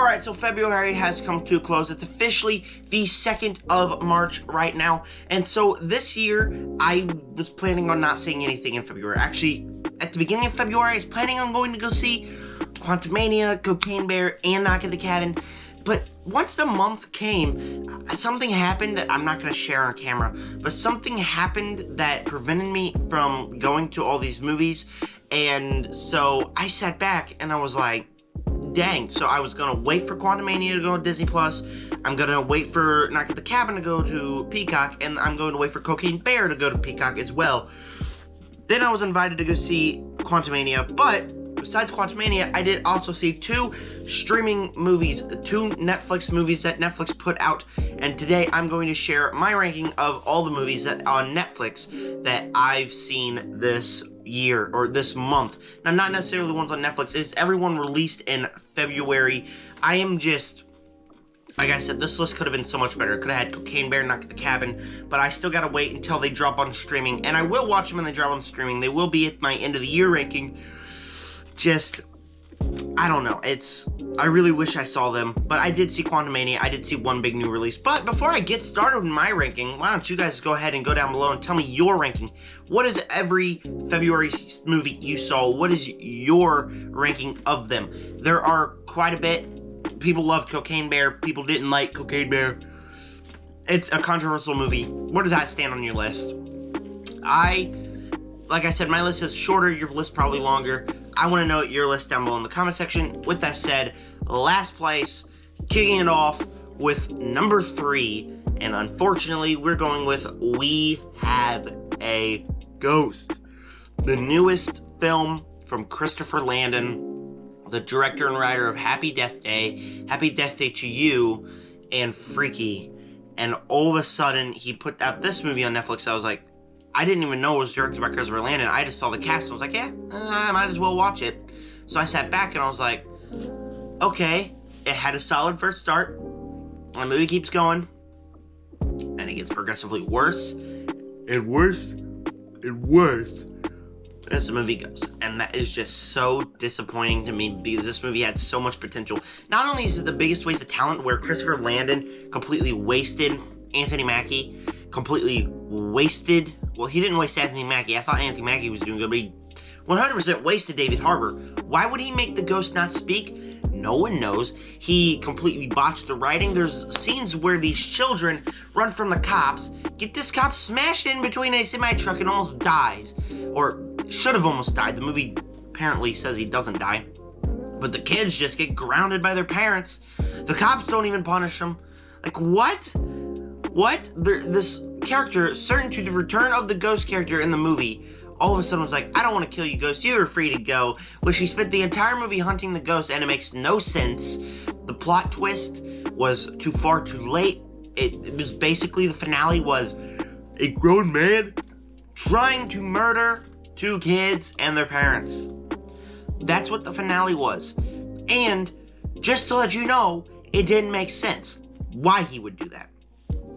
Alright, so February has come to a close. It's officially the 2nd of March right now. And so this year, I was planning on not seeing anything in February. Actually, at the beginning of February, I was planning on going to go see Quantumania, Cocaine Bear, and Knock at the Cabin. But once the month came, something happened that I'm not going to share on camera. But something happened that prevented me from going to all these movies. And so I sat back and I was like, dang. So I was going to wait for Quantumania to go to Disney+. I'm going to wait for Knock at the Cabin to go to Peacock. And I'm going to wait for Cocaine Bear to go to Peacock as well. Then I was invited to go see Quantumania. But besides Quantumania, I did also see 2 streaming movies, 2 Netflix movies that Netflix put out. And today I'm going to share my ranking of all the movies that on Netflix that I've seen this year or this month. Now, not necessarily the ones on Netflix. It's everyone released in February. I am just, like I said, this list could have been so much better. It could have had Cocaine Bear, Knock at the Cabin, but I still gotta wait until they drop on streaming. And I will watch them when they drop on streaming. They will be at my end of the year ranking. Just, I don't know. I really wish I saw them, but I did see Quantumania. I did see one big new release. But before I get started with my ranking, why don't you guys go ahead and go down below and tell me your ranking. What is every February movie you saw? What is your ranking of them? There are quite a bit. People loved Cocaine Bear. People didn't like Cocaine Bear. It's a controversial movie. Where does that stand on your list? Like I said, my list is shorter. Your list probably longer. I want to know your list down below in the comment section. With that said, last place, kicking it off with number 3. And unfortunately, we're going with We Have a Ghost. The newest film from Christopher Landon, the director and writer of Happy Death Day, Happy Death Day to You, and Freaky. And all of a sudden, he put out this movie on Netflix. I was like, I didn't even know it was directed by Christopher Landon. I just saw the cast and I was like, yeah, I might as well watch it. So I sat back and I was like, okay, it had a solid first start. The movie keeps going. And it gets progressively worse and worse and worse as the movie goes. And that is just so disappointing to me because this movie had so much potential. Not only is it the biggest waste of talent where Christopher Landon completely wasted Anthony Mackie, completely wasted, well, he didn't waste Anthony Mackie. I thought Anthony Mackie was doing good, but he 100% wasted David Harbour. Why would he make the ghost not speak? No one knows. He completely botched the writing. There's scenes where these children run from the cops, get this cop smashed in between a semi-truck and almost dies. Or should have almost died. The movie apparently says he doesn't die. But the kids just get grounded by their parents. The cops don't even punish them. Like, what? What? This character, certain to the return of the ghost character in the movie, all of a sudden was like, I don't want to kill you, ghost. You are free to go. Which he spent the entire movie hunting the ghost, and it makes no sense. The plot twist was too far too late. It was basically, the finale was a grown man trying to murder 2 kids and their parents. That's what the finale was. And just to let you know, it didn't make sense why he would do that.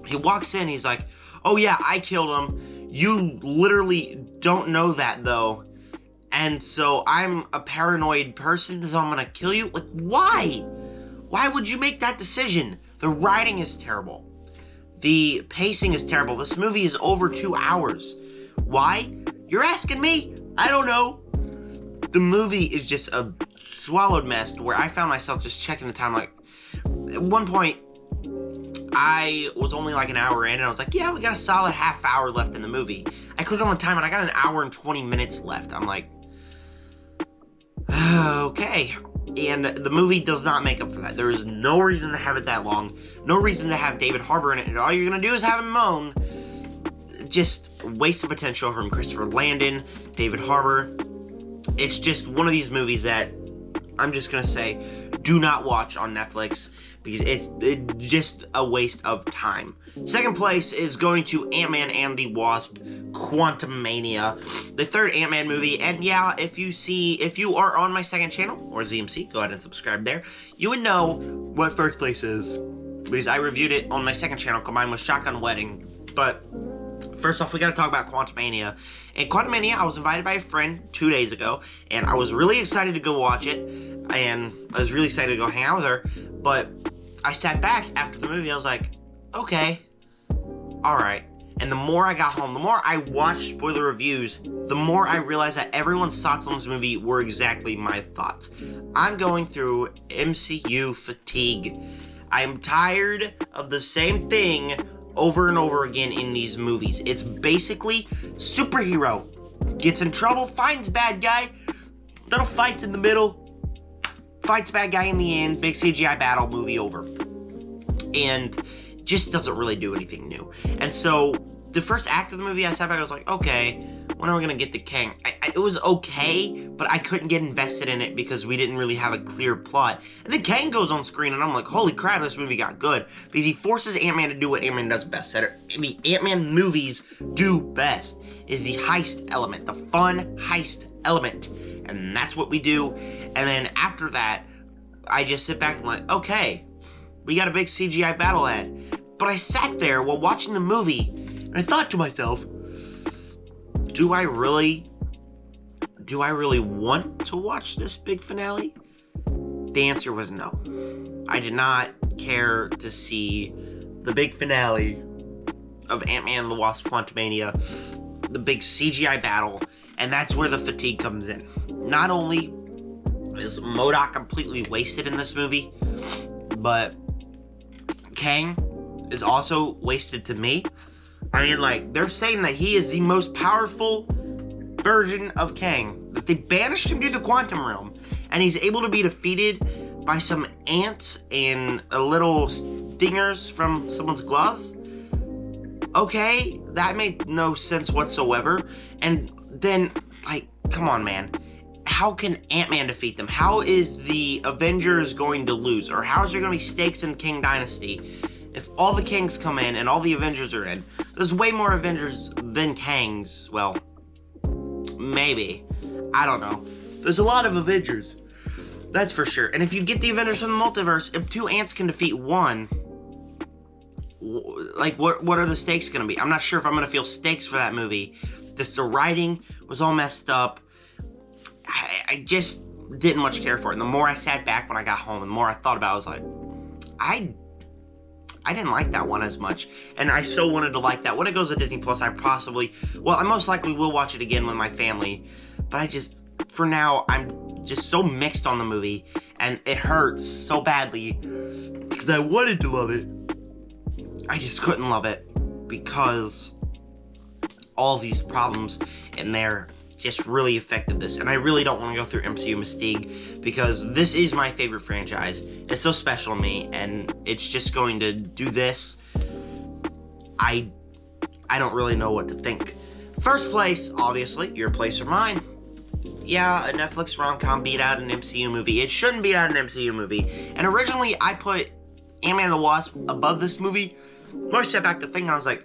He walks in, he's like, oh yeah, I killed him. You literally don't know that though. And so I'm a paranoid person, so I'm gonna kill you? Like, why? Why would you make that decision? The writing is terrible. The pacing is terrible. This movie is over 2 hours. Why? You're asking me? I don't know. The movie is just a swallowed mess where I found myself just checking the time. Like, at one point, I was only like an hour in and I was like, yeah, we got a solid half hour left in the movie. I click on the time and I got an hour and 20 minutes left. I'm like, okay. And the movie does not make up for that. There is no reason to have it that long. No reason to have David Harbour in it. And all you're going to do is have him moan. Just waste of potential from Christopher Landon, David Harbour. It's just one of these movies that I'm just going to say, do not watch on Netflix because it's just a waste of time. Second place is going to Ant-Man and the Wasp: Quantumania, the 3rd Ant-Man movie. And yeah, if you are on my second channel, or ZMC, go ahead and subscribe there. You would know what first place is because I reviewed it on my second channel combined with Shotgun Wedding. But First off, we gotta talk about Quantumania. And Quantumania, I was invited by a friend 2 days ago, and I was really excited to go watch it, and I was really excited to go hang out with her, but I sat back after the movie, I was like, okay, alright. And the more I got home, the more I watched spoiler reviews, the more I realized that everyone's thoughts on this movie were exactly my thoughts. I'm going through MCU fatigue. I am tired of the same thing over and over again in these movies. It's basically superhero gets in trouble, finds bad guy, little fights in the middle, fights bad guy in the end, big CGI battle, movie over. And just doesn't really do anything new. And so the first act of the movie, I sat back, I was like, okay, when are we gonna get to Kang? It was okay, but I couldn't get invested in it because we didn't really have a clear plot. And then Kang goes on screen, and I'm like, holy crap, this movie got good. Because he forces Ant-Man to do what Ant-Man does best. The Ant-Man movies do best, is the heist element, the fun heist element. And that's what we do. And then after that, I just sit back and I'm like, okay, we got a big CGI battle ahead. But I sat there while watching the movie, and I thought to myself, do I really want to watch this big finale? The answer was no. I did not care to see the big finale of Ant-Man and the Wasp: Quantumania, the big CGI battle, and that's where the fatigue comes in. Not only is MODOK completely wasted in this movie, but Kang is also wasted to me. I mean, like, they're saying that he is the most powerful version of Kang. That they banished him to the quantum realm, and he's able to be defeated by some ants and a little stingers from someone's gloves. Okay, that made no sense whatsoever. And then, like, come on, man. How can Ant-Man defeat them? How is the Avengers going to lose? Or how is there going to be stakes in Kang Dynasty if all the Kangs come in and all the Avengers are in? There's way more Avengers than Kangs. Well, maybe. I don't know. There's a lot of Avengers. That's for sure. And if you get the Avengers from the multiverse, if two ants can defeat one, like, what are the stakes going to be? I'm not sure if I'm going to feel stakes for that movie. Just the writing was all messed up. I just didn't much care for it. And the more I sat back when I got home, and the more I thought about it, I was like, I didn't like that one as much. And I so wanted to like that. When it goes to Disney Plus, I most likely will watch it again with my family. But for now, I'm just so mixed on the movie. And it hurts so badly because I wanted to love it. I just couldn't love it because all these problems in there just really affected this. And I really don't want to go through MCU Mystique because this is my favorite franchise. It's so special to me, and it's just going to do this. I don't really know what to think. First place, obviously, your place or mine. Yeah, a Netflix rom-com beat out an MCU movie. It shouldn't beat out an MCU movie. And originally, I put Ant-Man and the Wasp above this movie. More step back to think, I was like,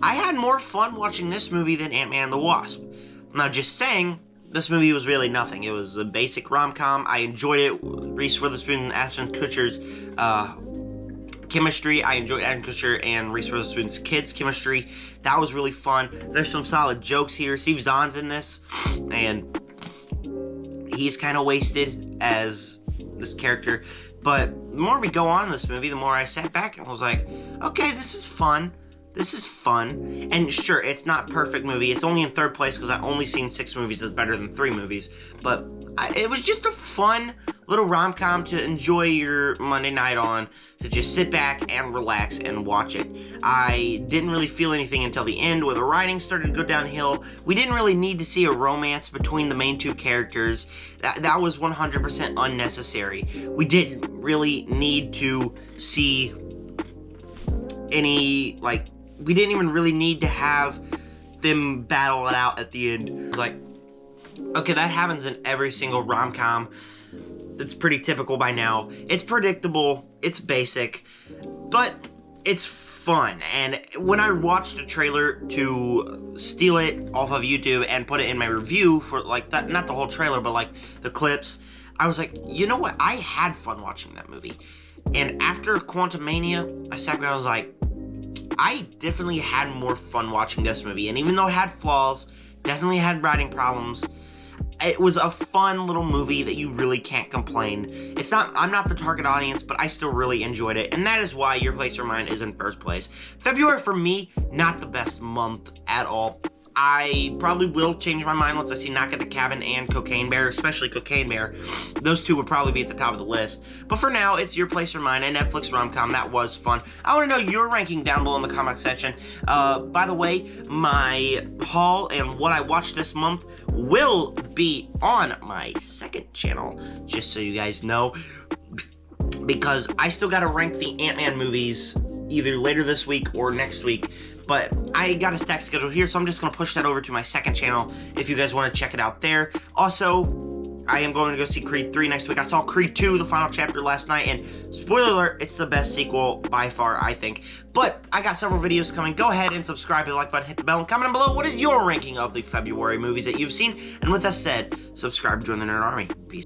I had more fun watching this movie than Ant-Man and the Wasp. Now, just saying, this movie was really nothing. It was a basic rom-com. I enjoyed it. Reese Witherspoon and Ashton Kutcher's chemistry. I enjoyed Ashton Kutcher and Reese Witherspoon's kids' chemistry. That was really fun. There's some solid jokes here. Steve Zahn's in this, and he's kind of wasted as this character. But the more we go on in this movie, the more I sat back and was like, okay, this is fun. This is fun. And sure, it's not a perfect movie. It's only in third place because I've only seen 6 movies that's better than 3 movies. But it was just a fun little rom-com to enjoy your Monday night on, to just sit back and relax and watch it. I didn't really feel anything until the end where the writing started to go downhill. We didn't really need to see a romance between the main 2 characters. That was 100% unnecessary. We didn't really need to see any, like, we didn't even really need to have them battle it out at the end. Like, okay, that happens in every single rom-com. That's pretty typical by now. It's predictable, it's basic, but it's fun. And when I watched a trailer to steal it off of YouTube and put it in my review for, like, that, not the whole trailer, but like the clips, I was like, you know what? I had fun watching that movie. And after Quantumania, I sat there and I was like, I definitely had more fun watching this movie. And even though it had flaws, definitely had writing problems, it was a fun little movie that you really can't complain. I'm not the target audience, but I still really enjoyed it, and that is why Your Place or Mine is in first place. February for me, not the best month at all. I probably will change my mind once I see Knock at the Cabin and Cocaine Bear, especially Cocaine Bear. Those two would probably be at the top of the list. But for now, it's Your Place or Mine, a Netflix rom-com. That was fun. I want to know your ranking down below in the comment section. By the way, my haul and what I watched this month will be on my second channel, just so you guys know, because I still got to rank the Ant-Man movies either later this week or next week, but I got a stacked schedule here, so I'm just going to push that over to my second channel if you guys want to check it out there. Also, I am going to go see Creed 3 next week. I saw Creed 2, the final chapter, last night, and spoiler alert, it's the best sequel by far, I think. But I got several videos coming. Go ahead and subscribe, hit the like button, hit the bell, and comment down below what is your ranking of the February movies that you've seen. And with that said, subscribe, join the Nerd Army. Peace.